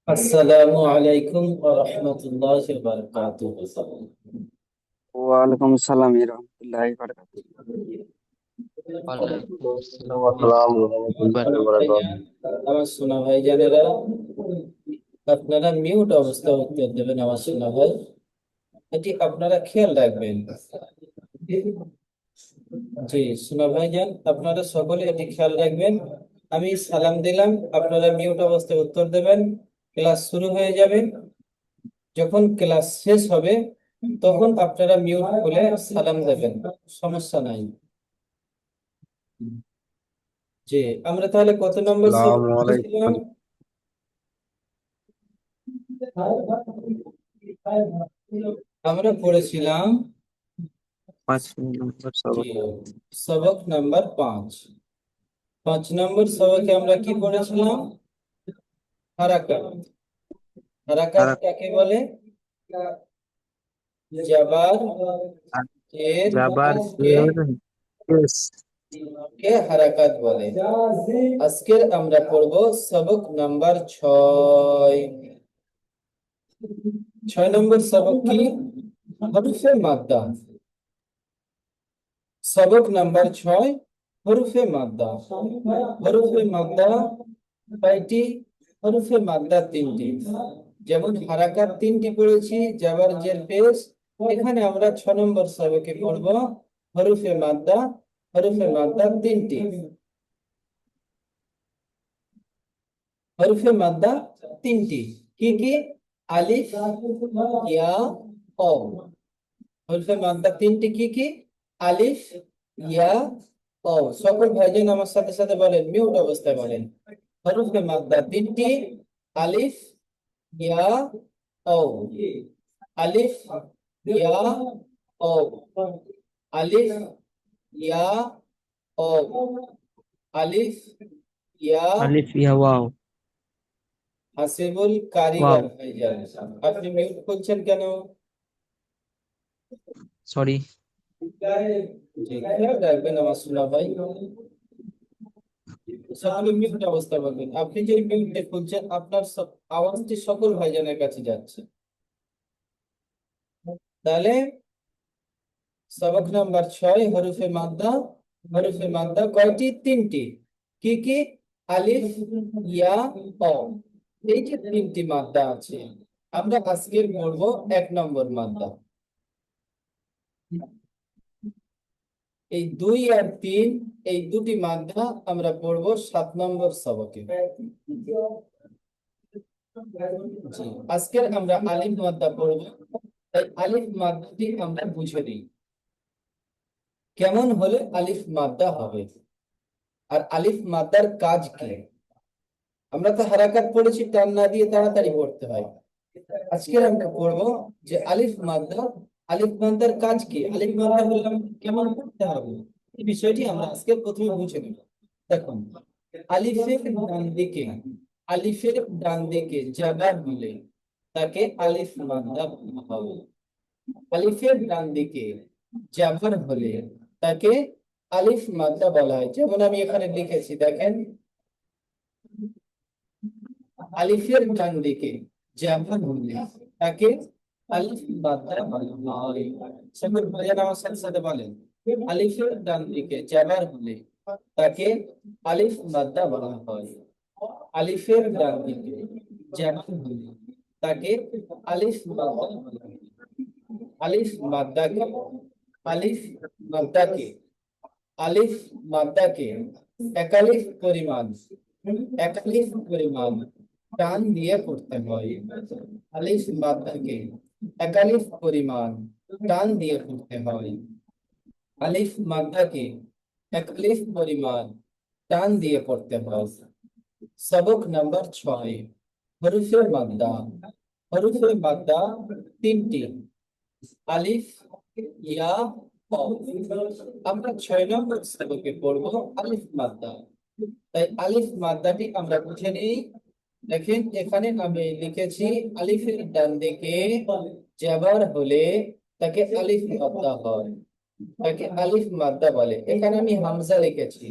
আসসালামু আলাইকুম ওয়া রাহমাতুল্লাহি ওয়া বারাকাতুহু। ওয়ালাইকুম আসসালাম রহমতুল্লাহি বারাকাতুহু। ওয়ালাইকুম আসসালাম আসসালাম রহমতুল্লাহি ওয়া ভাইজান, বারাকাতুহু। আমার সোনা ভাইজানেরা, আপনারা মিউট অবস্থায় উত্তর দেবেন। আমার সোনা ভাই, এটি আপনারা খেয়াল রাখবেন। জি সোনা ভাইজান, আপনারা সকলে এটি খেয়াল রাখবেন। আমি সালাম দিলাম, আপনারা মিউট অবস্থায় উত্তর দেবেন। ক্লাস শুরু হয়ে যাবে। যখন ক্লাস শেষ হবে তখন আপনারা মিউট খুলে সালাম দেবেন, সমস্যা নাই। জি, আমরা তাহলে কত নম্বর আসসালামু ছিলাম? আলাইকুম। আমরা পড়েছিলাম 5 নম্বর জি, সবক। সবক নাম্বার 5। 5 নম্বর সবকে আমরা কি পড়েছিলাম? হারাকাত। হারাকাত আর কাকে বলে? জাবার আর এর জাবার কে এর কেস। কে হারাকাত বলে। আজকের আমরা পড়বো সবক নাম্বার 6। 6 নম্বর সবক কি? হরফে মাদ্দা। সবক নাম্বার 6, হরফে মাদ্দা। হরফে মাদ্দা কয়টি? হরফে মাদ্দা 3টি। যেমন হারাকাত 3টি পড়েছি, জাবার জের পেশ। এখানে আমরা 6 নম্বর সবকে পড়ব হরফে মাদ্দা। হরফে মাদ্দা 3টি। হরফে মাদ্দা 3টি কি কি? আলিফ, ইয়া, ও। হরফে মাদ্দা 3টি কি কি? আলিফ, ইয়া, ও। সকল ভাইজান আমার সাথে সাথে বলেন, মিউট অবস্থায় বলেন। হরফে মাদ্দা 3টি। আলিফ, ইয়া, ও। আলিফ, ইয়া, ও। আলিফ, ইয়া, ও। আলিফ, ইয়া। আলিফ ইয়া ওয়াও। হাসিবুল ওয়াও, কারিগর ভাইজান, আপনি মিউট করছেন কেন? সরি। জি, খেয়াল রাখবেন আমার সোনা ভাই। সকলে মিউট অবস্থা বলবেন। আপনি যে মিউটে খুলছেন, আপনার আওয়াজটি সকল ভাইজানের কাছে যাচ্ছে। তাহলে সবক নাম্বার 6, হরফে মাদ্দা। হরফে মাদ্দা কয়টি? 3টি। কি কি? আলিফ, ইয়া, ও। এই যে 3টি মাদ্দা আছে, আমরা আজকের পড়বো 1 নম্বর মাদ্দা। এই 2 আর 3, এই দুটি মাদ্দা আমরা পড়বো 7 নম্বর সবকে। জি, আজকের আমরা আলিফ মাদ্দা পড়বো। তাই আলিফ মাদ্দাটি আমরা বুঝে নিই, কেমন হলে আলিফ মাদ্দা হবে আর আলিফ মাদ্দার কাজ কি। আমরা তো হারাকাত পড়েছি, টান না দিয়ে তাড়াতাড়ি পড়তে হয়। আজকে আমরা পড়বো যে আলিফ মাদ্দা। আলিফ মাদ্দার কাজ কি, আলিফ মাদ্দা বললাম কেমন পড়তে হবে, এই বিষয়টি আমরা আজকে প্রথমে বুঝে নেব। দেখুন, আলিফের ডান দিকে, আলিফের ডান দিকে জাবার হলে তাকে আলিফ মাদ্দা বলা হবে। আলিফের ডান দিকে জাবার হলে তাকে আলিফ মাদ্দা বলা হয়। যেমন আমি এখানে লিখেছি, দেখেন, আলিফের ডান দিকে জাবার হলে তাকে আলিফ মাদ্দা বলা হয়। সকল ভাইয়ারা আমার সাথে সাথে বলেন, আলিফের ডান দিকে জাবার হলে তাকে আলিফ মাদ্দা বলা হয়। আলিফের ডান দিকে জাবার হলে তাকে আলিফ মাদ্দা বলা হয়। আলিফ মাদ্দাকে, আলিফ মাদ্দাকে, আলিফ মাদ্দাকে একালিফ পরিমাণ, একালিফ পরিমাণ টান দিয়ে পড়তে হয়। আলিফ মাদ্দাকে একালিফ পরিমাণ টান দিয়ে পড়তে হয়। আলিফ মাদ্দাকে একালিফ পরিমাণ টান দিয়ে পড়তে হয়। সবক নাম্বার 6, হরফে মাদ্দা। হরফে মাদ্দা 3টি। আলিফ, ইয়া, ও। আমরা 6 নম্বর সবকে পড়বো আলিফ মাদ্দা। তাই আলিফ মাদ্দাটি আমরা বুঝে নিই। দেখেন, এখানে আমি লিখেছি আলিফের ডান দিকে জাবার হলে তাকে আলিফ মাদ্দা হয়, তাকে আলিফ মাদ্দা বলে। এখানে আমি হামজা লিখেছি।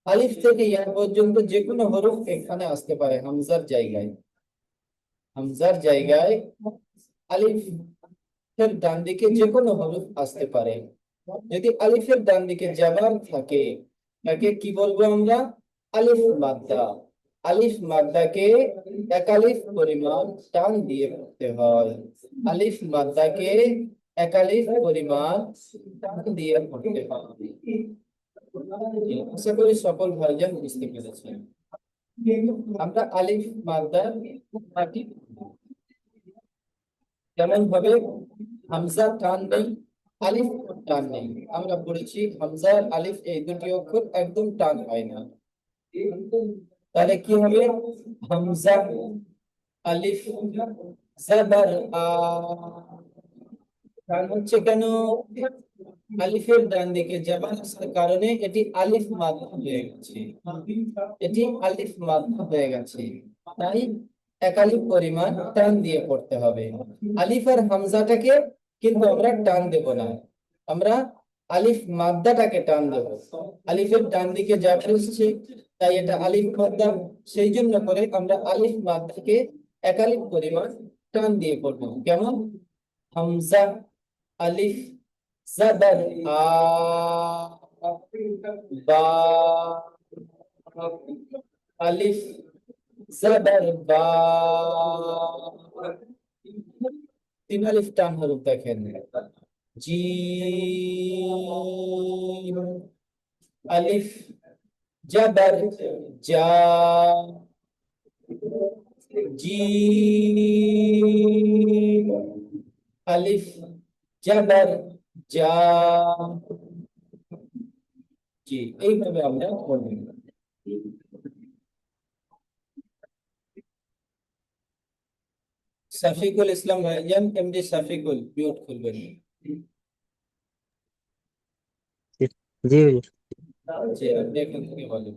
আলিফ থেকে ইয়া পর্যন্ত যে কোনো হরফ এখানে আসতে পারে হামজার জায়গায়। হামজার জায়গায় আলিফ এর ডান দিকে যে কোনো হরফ আসতে পারে। যদি আলিফের ডান দিকে জাবার থাকে তাকে কি বলবো আমরা? আলিফ মাদ্দা। আলিফ মাদ্দাকে একালিফ পরিমাণ টান দিয়ে পড়তে হয়। আলিফ মাদ্দাকে একালিফ পরিমাণ টান দিয়ে পড়তে হয়। আশা করি সকল ভাইজান বুঝতে পেরেছেন। আমরা আলিফ মাদ্দা পাটি কেমন ভাবে? হামজা টান নেই, আলিফ টান নেই। আমরা পড়েছি হামজা আর আলিফ এই দুটি অক্ষর একদম টান হয় না। তাহলে কি হবে? হামজা আলিফ জাবার আ। কারণ হচ্ছে কেন? আলিফের ডান দিকে জাবার আসার কারণে এটি আলিফ মাদ্দা হয়ে গেছে। এটি আলিফ মাদ্দা হয়ে গেছে, তাই একালিফ পরিমাণ টান দিয়ে পড়তে হবে। আলিফ আর হামজাটাকে কিন্তু আমরা টান দেব না, আমরা আলিফ মাদ্দাটাকে টান দেব। আলিফের ডান দিকে জাবার এসেছে, তাই এটা আলিফ মাদ্দা। সেই জন্য করে আমরা আলিফ মাদ্দাকে একালিফ পরিমাণ টান দিয়ে পড়বো। কেমন? হামজা আলিফ জাবার আ বা আলিফ জাবার বা। তিন আলিফ টান হরফ দেখেন। জিম আলিফ জাবার জা। জিম আলিফ জাবার জা। জি, এইভাবে আমরা পড়ব। সাফিকুল ইসলাম ভাইজান, এমডি সাফিকুল, মিউট খুলবেন। জি হুজুর। জি, আপনি এখান থেকে বলেন।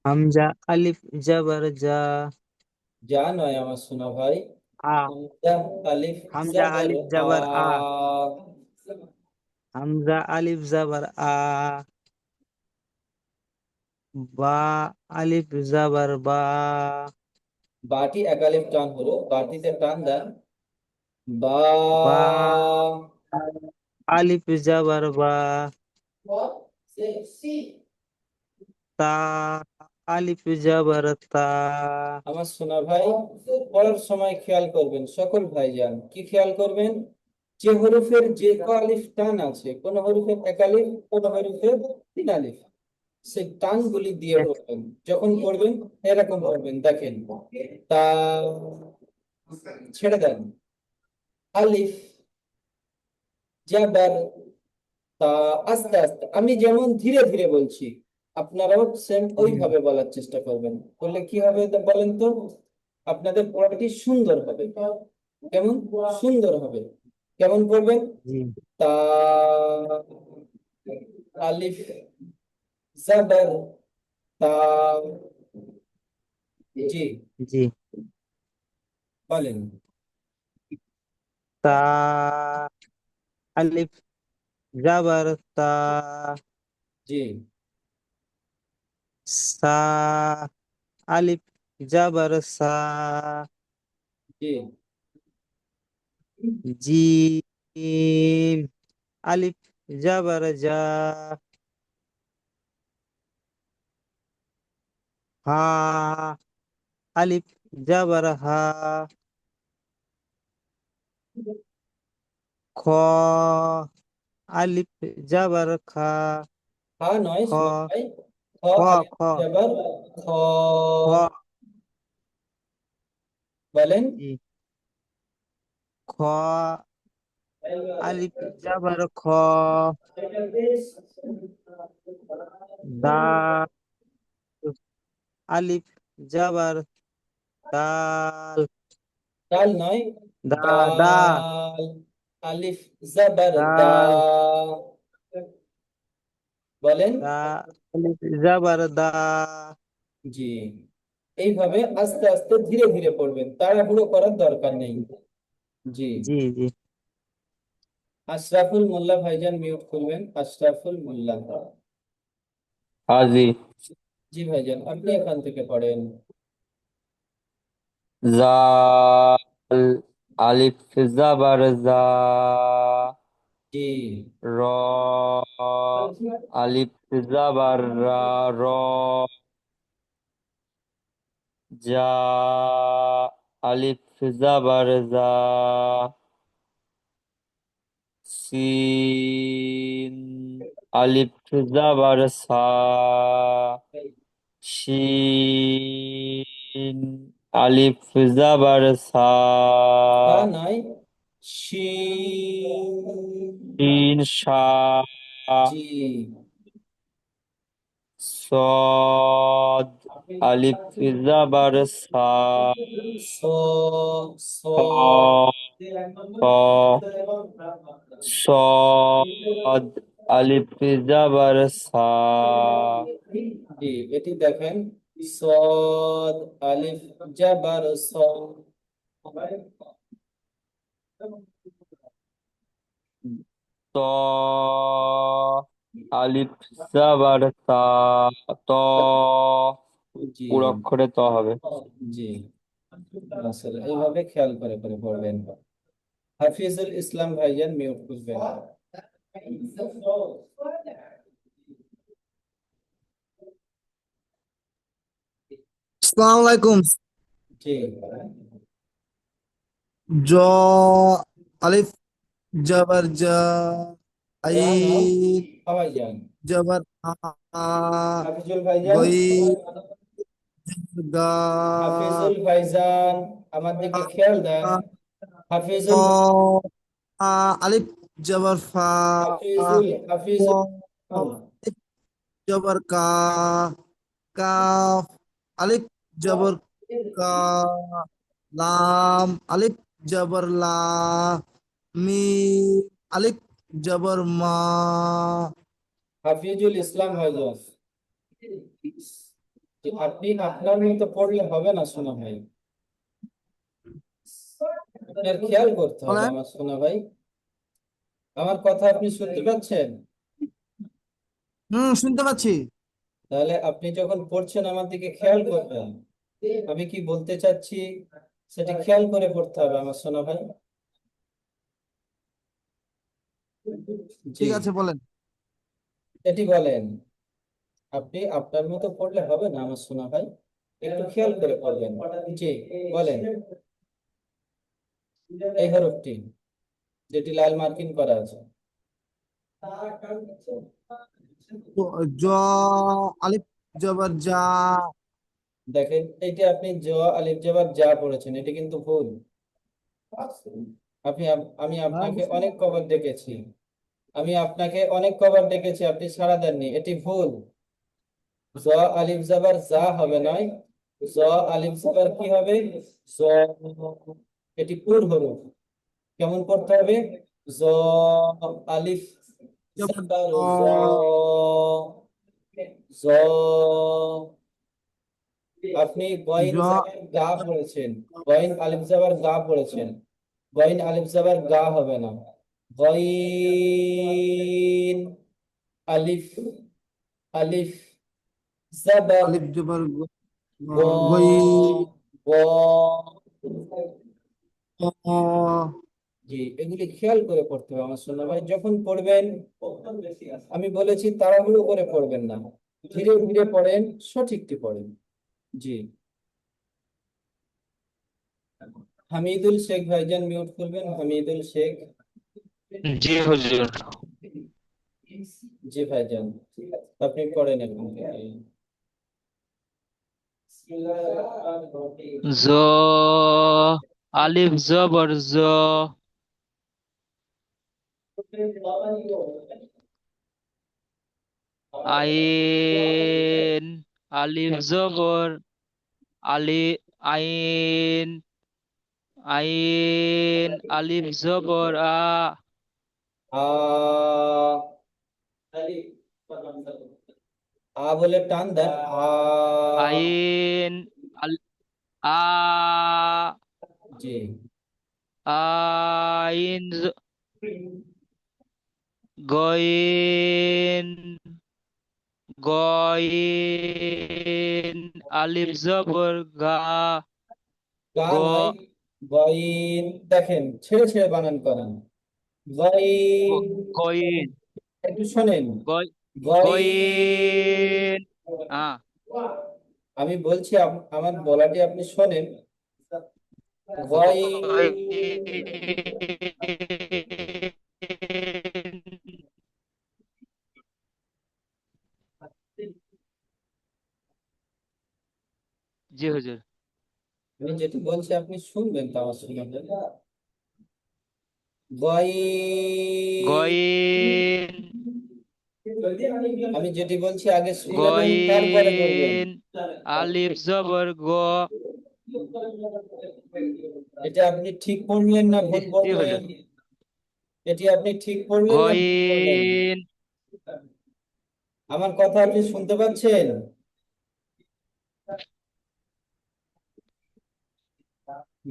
হামজা আলিফ জাবার যা। যা নয় আমার শোনা ভাই, আ। হামজা আলিফ হামজা জাবার আলিফ আ। জাবার আ। হামজা আলিফ জাবার আ। বা আলিফ জাবার বা। বাটি একালিফ টান হলো, বাটিতে টান দেন। বা বা আলিফ জাবার বা। তা আলিফ জাবার তা। আমার সোনা ভাই, পড়ার সময় খেয়াল করবেন সকল ভাইজান, কি খেয়াল করবেন? যে হরফের যে ক আলিফ টান আছে, কোন হরফের এক আলিফ, কোন হরফের তিন আলিফ, সেই টানগুলি দিয়ে পড়বেন। যখন পড়বেন এরকম পড়বেন, দেখেন। তা ছেড়ে দেন, আলিফ জাবার তা। আস্তে আস্তে আমি যেমন ধীরে ধীরে বলছি, আপনারাও সেম ওইভাবে বলার চেষ্টা করবেন। বললে কি হবে তা বলেন তো? আপনাদের পড়াটি সুন্দর হবে। কেমন সুন্দর হবে? কেমন পড়বেন? জি তা আলিফ জাবার তা। জি, জি। বলেন। তা আলিফ জাবার তা। জি, সা আলিফ জাবার সা। জি, জিম আলিফ জাবার যা। হা আলিফ জাবার হা। খ আলিফ জাবার খা। খা নয় খ শোনা ভাই, খ খ আলিফ খ জাবার খ। খ বলেন। জি। খ আলিফ জাবার খ। দা আলিফ জাবার দাল। ডাল নয়, দা দা ডাল আলিফ জাবার দা। দাল বলেন। দা আলিফ জাবার দা। জি, এইভাবে আস্তে আস্তে ধীরে ধীরে পড়বেন, তাড়াহুড়ো করার দরকার নেই। জি, জি জি। আশরাফুল মোল্লা ভাইজান, মিউট করবেন। আশরাফুল মোল্লা। हाँ जी। জি ভাইজান, আপনি এখান থেকে পড়েন। জাল আলিফ জাবার জা জি র আলিফ জাবার রা র জা আলিফ জাবার জা সিন আলিফ জাবার সা শিন আলিফ জাবার সা তা নাই, শিন। শিন শা জি صاد ألف زبر سا স স صا صا صاد ألف زبر سا জি এটি দেখেন, সদ আলিফ জাবার স। طا ألف زبر تا ত জি পুরো অক্ষরে ত হবে। জি আসলে এইভাবে খেয়াল করে করে পড়বেন। হাফিজুল ইসলাম ভাইজান মিউট করবেন। আসসালামু আলাইকুম। জি জ আলিফ জবর জ তা নয়, আইন ভাইজান। জবর আ হাফিজুল ভাইজান, গই গা হাফিজুল ভাইজান আমার দিকে খেয়াল দেন। ক হাফিজুল আলিফ জবর ফা ক হাফিজুল আলিফ জবর কা কাফ আলিফ জবর কা লাম আলিফ জবর লা মিম আলিফ জবর মা হাফিজুল ইসলাম ভাইজান, যে আপনি আপনার মতো পড়লে হবে না শোনা ভাই, আপনার খেয়াল করতে হবে বলেন। আমার শোনা ভাই। আমার কথা আপনি শুনতে পাচ্ছেন? শুনতে পাচ্ছি। তাহলে আপনি যখন পড়ছেন আমার দিকে খেয়াল করবেন, আমি কি বলতে চাচ্ছি সেটা খেয়াল করে পড়তে হবে আমার শোনা ভাই। জি ঠিক আছে, বলেন। এটি বলেন, আপনি আপনার মতো পড়লে হবে না আমার শোনা ভাই, একটু খেয়াল করে পড়বেন। জি বলেন, এই হরফটি যেটি লাল মার্কিং করা আছে। জ আলিফ জবর জা দেখেন এইটা আপনি জ আলিফ জবর যা পড়েছেন, এটি কিন্তু ভুল। আমি আপনাকে অনেক কবার ডেকেছি, আমি আপনাকে অনেক কবার ডেকেছি, আপনি সাড়া দেননি, এটি ভুল। জ আলিফ জবর যা হবে নয়, জ আলিফ জবর কি হবে, জ। এটি পুর হরফ, কেমন পড়তে হবে, জ আলিফ জবর জবর জ জ, জ। আপনি গইন জ জাবার গা পড়েছেন, গইন আলিফ জাবার গা পড়েছেন, গইন আলিফ জাবার গা হবে না, গইন আলিফ, আলিফ জাবার আলিফ জবর গ, গই গ। গ জি এগুলি খেয়াল করে পড়তে হবে আমার শোনা ভাই, যখন পড়বেন আমি বলেছি তাড়াহুড়ো করে পড়বেন না, ধীরে ধীরে পড়েন, সঠিকটি পড়েন। জি হামিদুল শেখ ভাইজান মিউট করবেন, হামিদুল শেখ। জি হুজুর। জি ভাইজান, আপনি পড়েন এখন থেকে। জ আলিফ জবর জ আইন আলিফ জবর আলি আইন আইন আলিফ জবর আ আ, আ বলে টান দেন, আ। আইন আল আ জি আইন গইন গইন আলিফ জবর গা কা গ নয়, গইন। দেখেন ছেড়ে ছেড়ে বানান করেন। গইন। গইন একটু শোনেন। গই গইন। গইন আমি বলছি আমার বলাটি আপনি শোনেন। গইন। গইন জি হুজুর। আমি যেটি বলছি আপনি শুনবেন তো আমার শোনাবেন। গইন। গইন আমি যেটি বলছি আগে শুনবেন তারপরে বলবেন। গইন আলিফ জবর গ। এটা আপনি ঠিক পড়লেন না জি ভুল জি হুজুর। পড়লেন? এটি আপনি ঠিক পড়লেন না ভুল পড়লেন? গইন আমার কথা আপনি শুনতে পাচ্ছেন?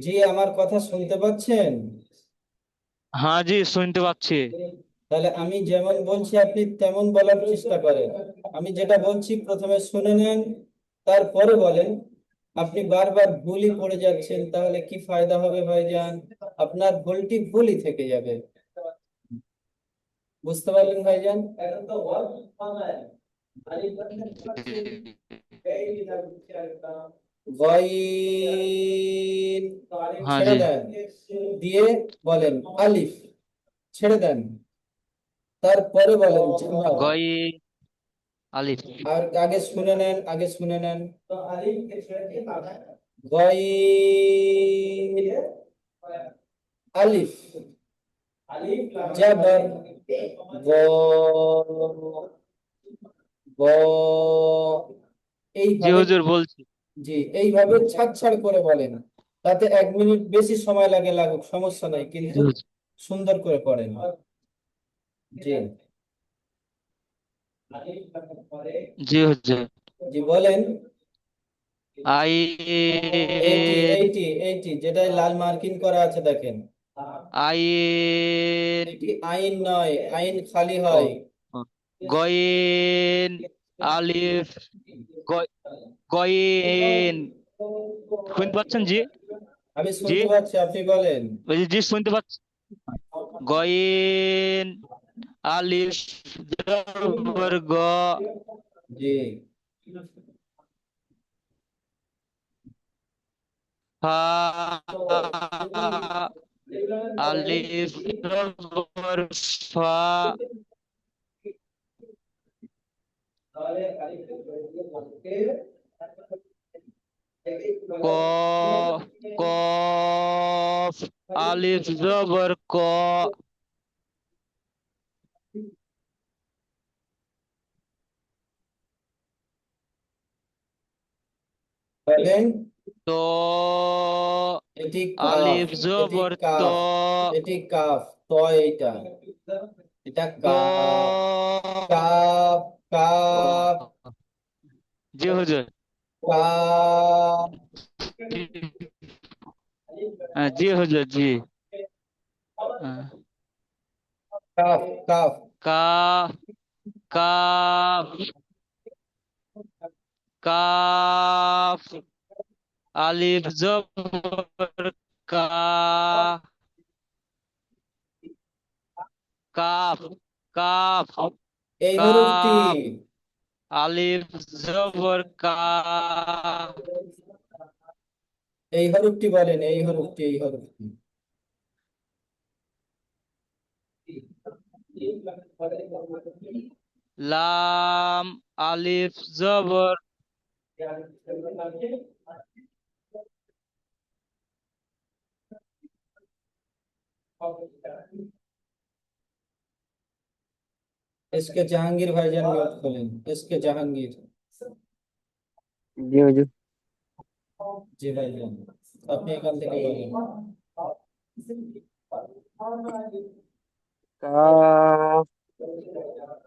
জি, আমার কথা শুনতে পাচ্ছেন? হ্যাঁ জি শুনতে পাচ্ছি। তাহলে আমি যেমন বলছি আপনি তেমন বলার চেষ্টা করেন। আমি যেটা বলছি প্রথমে শুনে নেন, তারপরে বলেন। আপনি বারবার ভুলই পড়ে যাচ্ছেন, তাহলে কি ফায়দা হবে ভাইজান? আপনার ভুলটি ভুলই থেকে যাবে। বুঝতে পারলেন ভাইজান? গইন। হ্যাঁ ছেড়ে জি। দেন, দিয়ে বলেন আলিফ। ছেড়ে দেন, তারপরে বলেন জামা। গইন আলিফ আর আগে শুনে নেন, আগে শুনে নেন। গইন আলিফ জাবার গ। গ। জি এইভাবে, হুজুর বলছি। জি এইভাবে ছাড় ছাড় করে বলেন। তাতে 1 মিনিট বেশি সময় লাগে, লাগুক সমস্যা নাই, জি কিন্তু হুজুর। সুন্দর করে পড়েন। জি। জি হুজুর। জি বলেন। এইটি আইন এইটি এইটি যেটাই লাল মার্কিং করা আছে দেখেন। আইন এটি আইন নয়, আইন খালি ও হয়। ও, গইন আলিফ গই- গইন শুনতে পাচ্ছেন জি? আমি জি শুনতে পাচ্ছি, আপনি বলেন। ওই যে জি শুনতে পাচ্ছি। গইন আলিফ জবর গ। জি। ফা আলিফ জবর ফা। ক কফ আলিফ জবর ক। বলেন। তো এটি কাফ। আলিফ এটি জবর তো। কাফ। এটি কাফ তো। এইটা, এটা তো কাফ। কাফ। কাফ। জি হুজুর। কাফ। জি হুজুর জি। হ্যাঁ। কাফ। কাফ। কা কাফ কাফ আলিফ জবর কা। কাফ কাফ এই হরফটি, কাফ আলিফ জবর কা। এই হরফটি বলেন, এই হরফটি, এই হরফটি। লাম আলিফ জবর इसके जहांगीर भाईजान म्यूट खोलें, इसके जहांगीर। জি হুজুর। জি ভাইজান, আপনি এখান থেকে বলেন। কাফ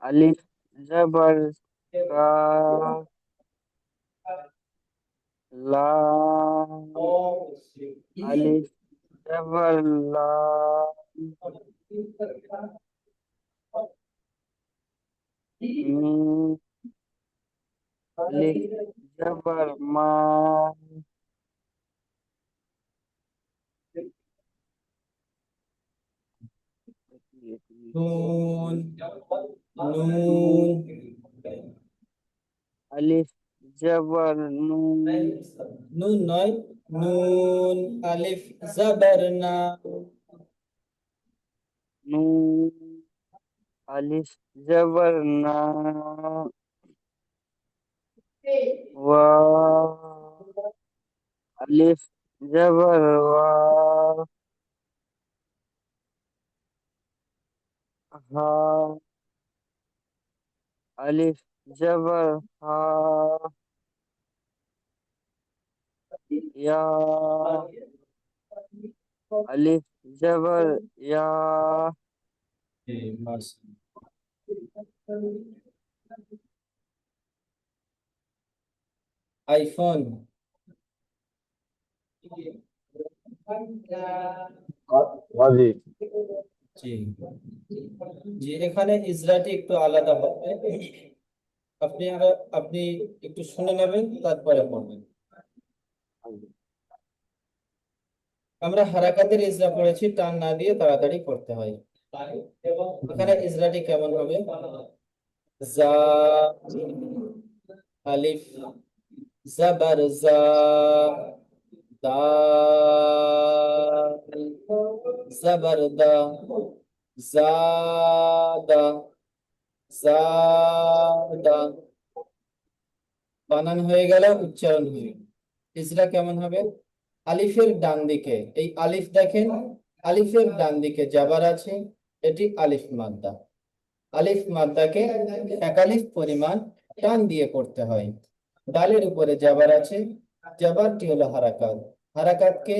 আলিফ জবর কা, লাম আলিফ জবর লা, মিম আলিফ জবর মা, নুন নুন আলিফ জবর নু নুন নয়, নুন আলিফ জবর না, নুন আলিফ জবর না ওয়া আলিফ জবর ওয়া হা আলিফ জবর হা ইয়া আলিফ জবর ইয়া আইফোন। জি। জি জি, এখানে ইজরাটি একটু আলাদা হবে। আপনি একটু শুনে নেবেন, তারপরে পড়বেন। আমরা হারাকাতের ইজরা পড়েছি, টান না দিয়ে তাড়াতাড়ি পড়তে হয়। এখানে ইজরাটি কেমন হবে? জা আলিফ জবর জা, দাল জবর দা, জাদা জাদা। বানান হয়ে গেল, উচ্চারণ হয়ে গেল। ইজরা কেমন হবে? আলিফের ডান দিকে, এই আলিফ দেখেন, আলিফের ডান দিকে জাবার আছে, এটি আলিফ মাদ্দা। আলিফ মাদ্দাকে একালিফ পরিমাণ টান দিয়ে পড়তে হয়। ডালের উপরে জাবার আছে, জাবারটি হলো হারাকাত, হারাকাতকে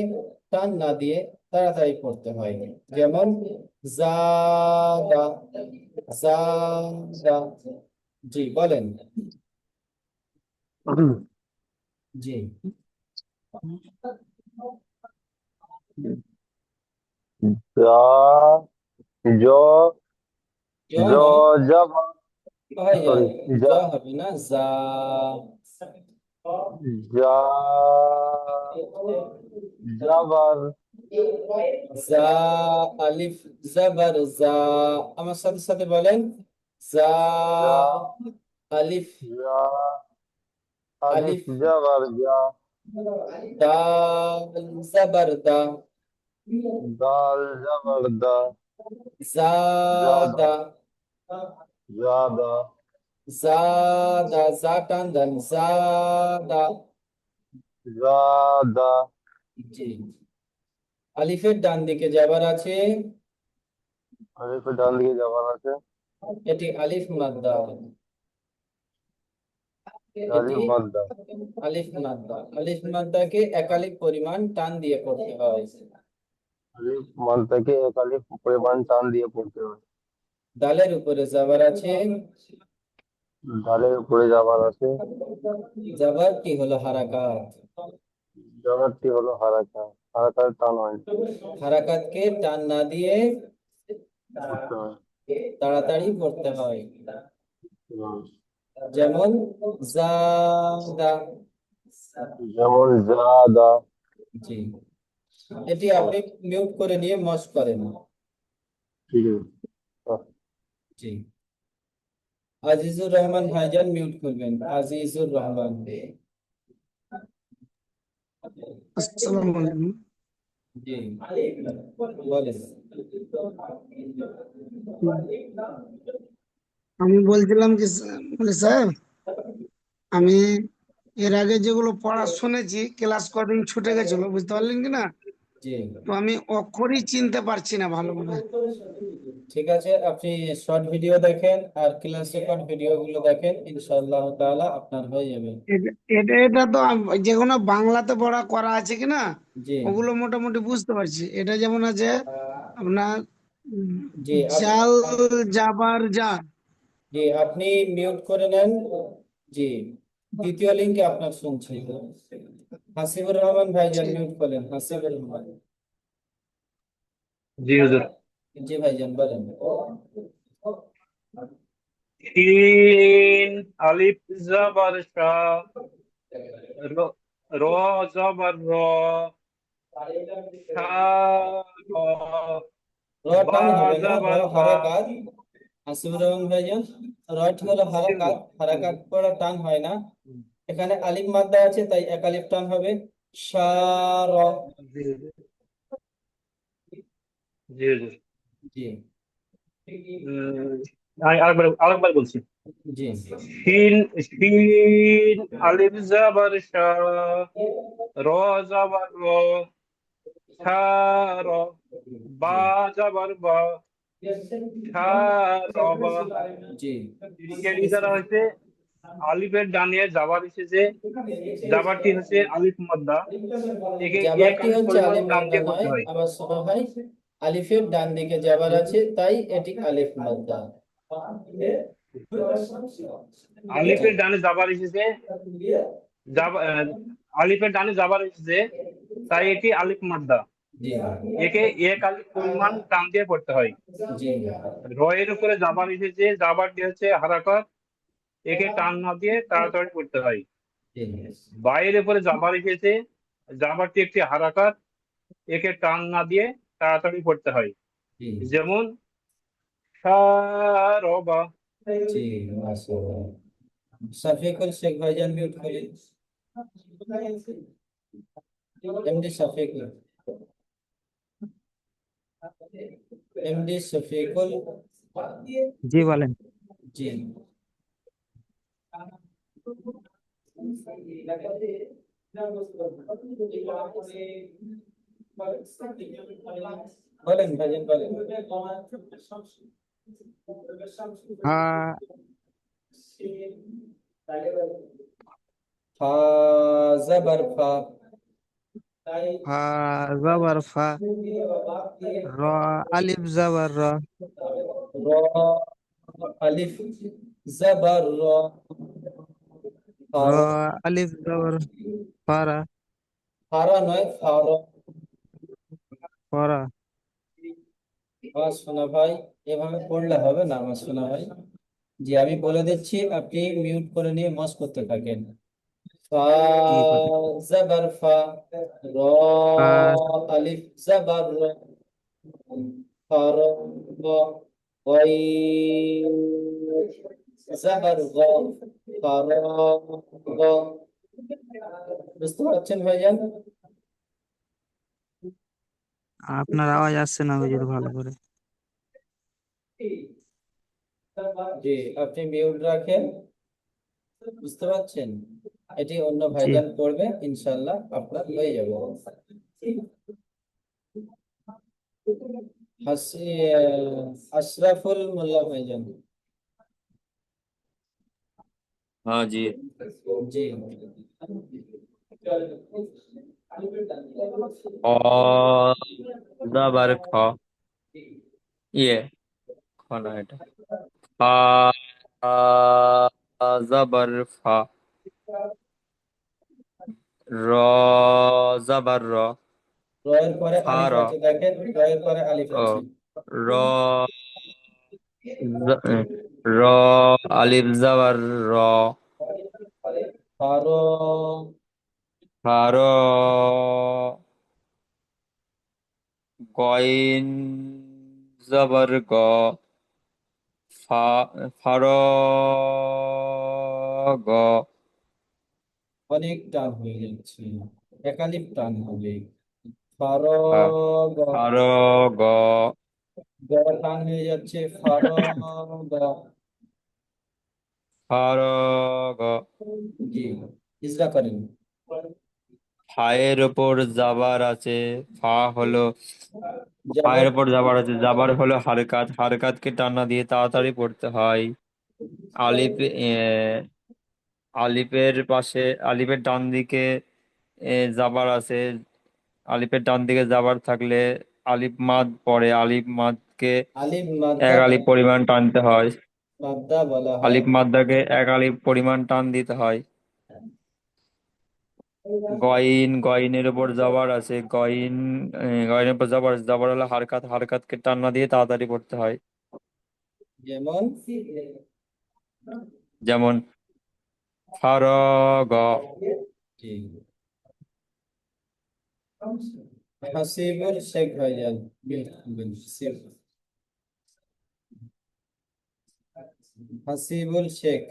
টান না দিয়ে তাড়াতাড়ি পড়তে হয়। যেমন জাদা জাদা। জি বলেন। জি যা জ জ জ নয় জবর ভাইয়া, সরি জ যা হবে না, জা যা জবর জা আলিফ জবর জা। আমার সাথে সাথে বলেন, জা যা আলিফ যা আলিফ আলিফ জবর যা দাল জবর দা, দাল জবর দা জাদা জাদা জাদা জাদা, জা টান দেন, জাদা। জাদা জি, আলিফের ডান দিকে জাবার আছে, আলিফ ডান দিকে জবর আছে, এটি আলিফ মাদ্দা, এটি আলিফ মাদ্দা, আলিফ মাদ্দা। আলিফ মাদ্দাকে একালিক পরিমাণ টান দিয়ে পড়তে হয়। আলিফ মাদ্দাকে এক আলিফ পরিমাণ টান দিয়ে পড়তে হয়। দালের উপরে জাবার আছে, ডালের উপরে জবর আছে, জাবারটি হলো হারাকাত, জবরটি হলো হারাকা, হারাকার টান হয় হারাকাতকে টান না দিয়ে পড়তে হয়। তাড়াতাড়ি পড়তে হয়। হুম। যেমন জাদা। যেমন জাদা। জি, এটি আপনি মিউট করে নিয়ে মশ করেন। ঠিক আছে। জি, আজিজুর রহমান ভাইজান মিউট করবেন, আজিজুর রহমান। আসসালামু আলাইকুম। জি বলেন। আমি বলছিলাম কি বলে স্যার, আমি এর আগে যেগুলো পড়া শুনেছি ক্লাস কদিন ছুটে গেছিল, বুঝতে পারলেন কি না? জি তো আমি অক্ষরই চিনতে পারছি না ভালোভাবে। ঠিক আছে, আপনি শর্ট ভিডিও দেখেন আর ক্লাস রেকর্ড ভিডিও গুলো দেখেন, ইনশাআল্লাহ তাআলা আপনার হয়ে যাবে। এটা এটা এটা তো যেগুলো বাংলাতে পড়া করা আছে কি না, জি ওগুলো মোটামুটি বুঝতে পারছি। এটা যেমন আছে আপনার জি জাল জাবার যা। জি, আপনি মিউট করে নেন। জি, দ্বিতীয় লিঙ্কে আপনার শুনছি। হাসিবুর রহমান ভাইজান ঠিক মিউট করেন, হাসিবুর রহমান। জি হুজুর। জি ভাইজান বলেন। তিন আলিফ জবর শা র র জবর র শা র র টান বা হবে না, র জবর বা হারাকাত। আসিফুর রহমান ভাইজান, রটি হলো হারাকাত, হারাকাত পরে টান হয় না। এখানে আলিফ মাদ্দা আছে তাই এক আলিফ টান হবে। শার। জি জি জি জি আমি আরেকবার বলছি। জি শিন শিন আলিফ জবর শা র জবর র শা র বা জবর বা শা র বা। জি একে দ্বারা হচ্ছে আলিফের ডানে জাবার এসেছে, জাবারটি হচ্ছে আলিফ মাদ্দা, একে এক জাবারটি আলিফ হচ্ছে পরিমাণ আলিফ টান মাদ্দা দিয়ে পড়তে নয়, হয়। আবার শোনা হয় আলিফের ডান দিকে জাবার আছে তাই এটি আলিফ মাদ্দা। আলিফের ডানে জাবার এসেছে, আলিফের ডানে জাবার এসেছে তাই এটি আলিফ মাদ্দা, জি একে এক আলিফ পরিমাণ টান দিয়ে পড়তে হয়। জি র এর উপরে জাবার এসেছে, জাবারটি হচ্ছে হারাকাত, একে টান না দিয়ে তাড়াতাড়ি পড়তে হয়। জি বাইরের উপরে জাবার এসেছে, জাবারটি একটি হারাকাত, একে টান না দিয়ে তাড়াতাড়ি পড়তে হয়। জি যেমন সারবা। জি মাশাআল্লাহ। শফিকুল শেখ ভাইজান মিউট করেন। MD Shafiqul, MD Shafiqul. জি বলেন। জি বলেন ভাইজান বলেন। ফা ফা জবর ফা। ফা জবর ফা, র আলিফ জবর র, র আলিফ জবর র। র ফারা, আলিফ জবর ফারা, ফারা নয় ফারা। ফরা। আমার শোনা ভাই, এভাবে পড়লে হবে না আমার শোনা ভাই। জি আমি বলে দিচ্ছি, আপনি মিউট করে নিয়ে মস করতে থাকেন। ফা জি বলেন। জবর ফা, র ফা আলিফ জবর র, ফারা ওয়াই জবর গ, ফারা গ। বুঝতে পারছেন ভাইজান? আপনার আওয়াজ আসছে না হুজুর ভালো করে। জি আপনি মিউট রাখেন, বুঝতে পারছেন? এটি অন্য জি ভাইজান করবে, ইনশাল্লাহ আপনার হয়ে যাবে। হাসি আশরাফুল মোল্লা ভাইজান। हाँ जी। জি और जबर ख, ये खाना है फा, जबर फा, र जबर र, রয়ের পরে फा আলিফ र, আছে, দেখেন রয়ের পরে আলিফ ओ আছে। र र अलिफ जबर र, ফারো, फा र गइन जबर ग, फा फा र ग, অনেক টান হয়ে যাচ্ছে, একালিপ টান হবে। ফারো फा গ, फा र ग, গ টান হয়ে যাচ্ছে, ফারো গ। फा र ग। জি ইজরা করেন। ফায়ের ওপর জাবার আছে, ফা হলো, যাবার, ফায়ের ওপর জাবার আছে, জাবার হলো হারকাত, হারকাতকে টানা দিয়ে তাড়াতাড়ি পড়তে হয়। আলিফ আলিফের পাশে, আলিফের ডান দিকে জাবার আছে, আলিফের ডান দিকে জাবার থাকলে আলিফ মাদ পড়ে, আলিফ মাদকে আলিফ এক মাদ্দা আলিফ পরিমাণ টানতে হয়। মাদ্দা বলা হয়। আলিফ মাদ্দাকে এক আলিফ পরিমাণ টান দিতে হয়। গইন, গইনের উপর জবর আছে, গইন গইনের উপর জবর আছে, জবর হলো হারকাত, হারকাতকে টান না দিয়ে তাড়াতাড়ি পড়তে হয়। যেমন যেমন ফারগ, জি হাসিবুল শেখ ভাইজান হাসিবুল শেখ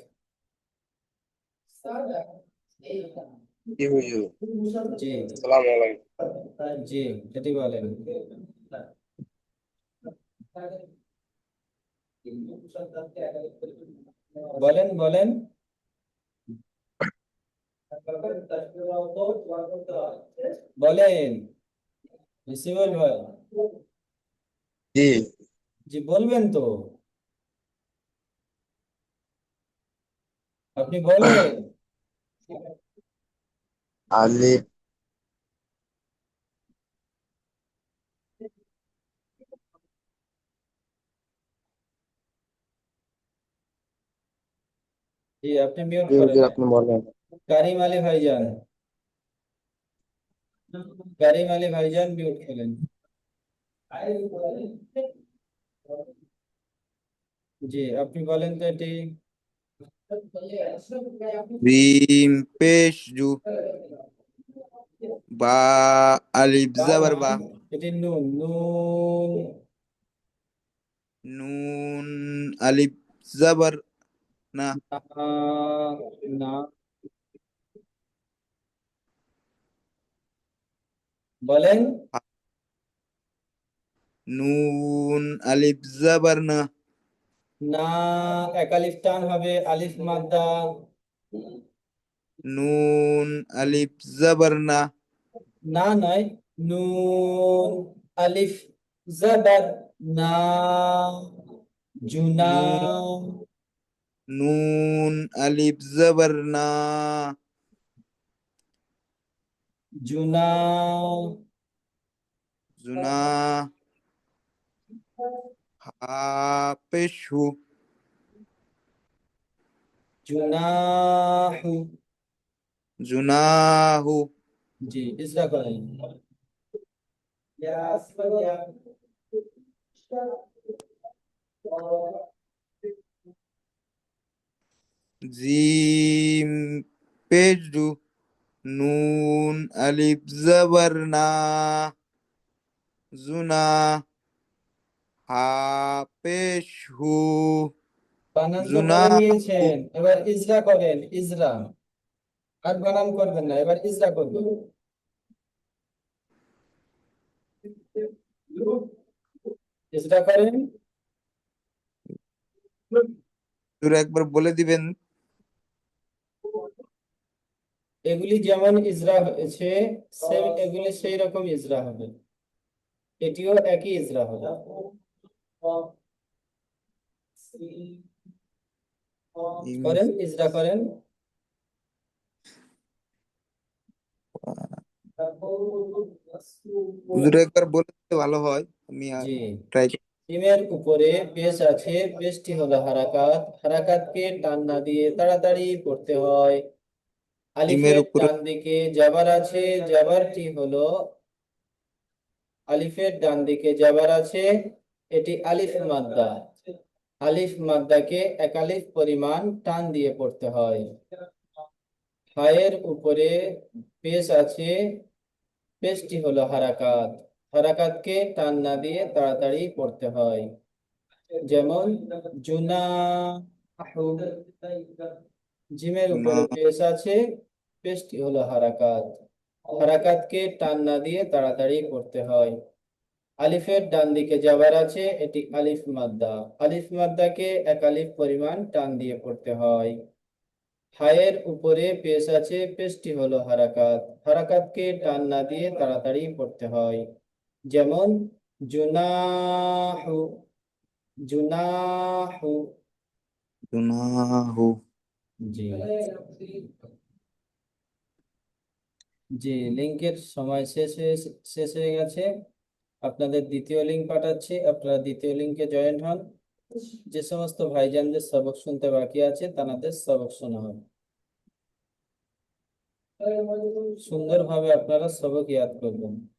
জি জি এটি বলেন বলেন বলেন বলেন হাসিবুল ভাই জি জি বলবেন তো আপনি বলেন আলিফ জি আপনি মিউট জি করেন হুজুর আপনি বলেন কারিম আলী ভাইজান কারিম আলী ভাইজান মিউট করেন জি আপনি বলেন তো এটি রিম পেশ জু বা আলিফ বা জবর না, বা এটি নুন নুন নুন আলিফ জবর না না না বলেন নুন আলিফ জবর না না এক আলিফ টান হবে আলিফ মাদ্দা নুন আলিফ জবর না না নয় নুন আলিফ জবর না জুনা নুন নুন আলিফ জবর না জুনা জুনা হা পেশ হু জুনাহু জুনাহু জি ইসরা করেন জিম পেশ জু নুন আলিফ জবর না জুনা হা পেশ হু বানান তো জুনা করে নিয়েছেন এবার ইজরা করেন ইজরা আর বানান করবেন না এবার ইজরা করবেন ইজরা করেন তোর একবার বলে দিবেন এগুলি যেমন ইজরা হয়েছে সেম এগুলি সেই রকম ইজরা হবে এটিও একই ইজরা হবে করেন ইজরা করেন হুজুর একবার বলে দিলে ভালো হয় আমি জি ট্রাই সিমের উপরে পেশ আছে পেশটি হলো হারাকাত হারাকাতকে টান না দিয়ে তাড়াতাড়ি পড়তে হয় সিমের আলিফের উপরে ডান দিকে জাবার আছে জাবারটি হলো আলিফের ডান দিকে জাবার আছে এটি আলিফ মাদ্দা আলিফ মাদ্দাকে এক আলিফ পরিমাণ টান দিয়ে পড়তে হয় হায়ের উপরে পেশ আছে পেশটি হলো হারাকাত হারাকাতকে টান না দিয়ে তাড়াতাড়ি পড়তে হয় যেমন জুনাহু জিমের উপরে পেশ আছে পেশটি হলো হারাকাত হারাকাতকে টান না দিয়ে তাড়াতাড়ি পড়তে হয় আলিফের ডান দিকে জাবার আছে এটি আলিফ মাদ্দা আলিফ মাদ্দাকে এক আলিফ পরিমাণ টান দিয়ে পড়তে হয় হায়ের উপরে পেশ আছে পেশটি হলো হারাকাত হারাকাতকে টান না দিয়ে তাড়াতাড়ি পড়তে হয় যেমন জুনাহু জুনাহু জুনাহু জি জি লিংকের সময় শেষ হয়ে গেছে আপনাদের দ্বিতীয় লিঙ্ক পাঠাচ্ছি আপনারা দ্বিতীয় লিঙ্কে জয়েন হন যে সমস্ত ভাইজানদের সবক শুনতে বাকি আছে তাদের সবক শোনা হবে সুন্দরভাবে আপনারা সবক ইয়াদ করবেন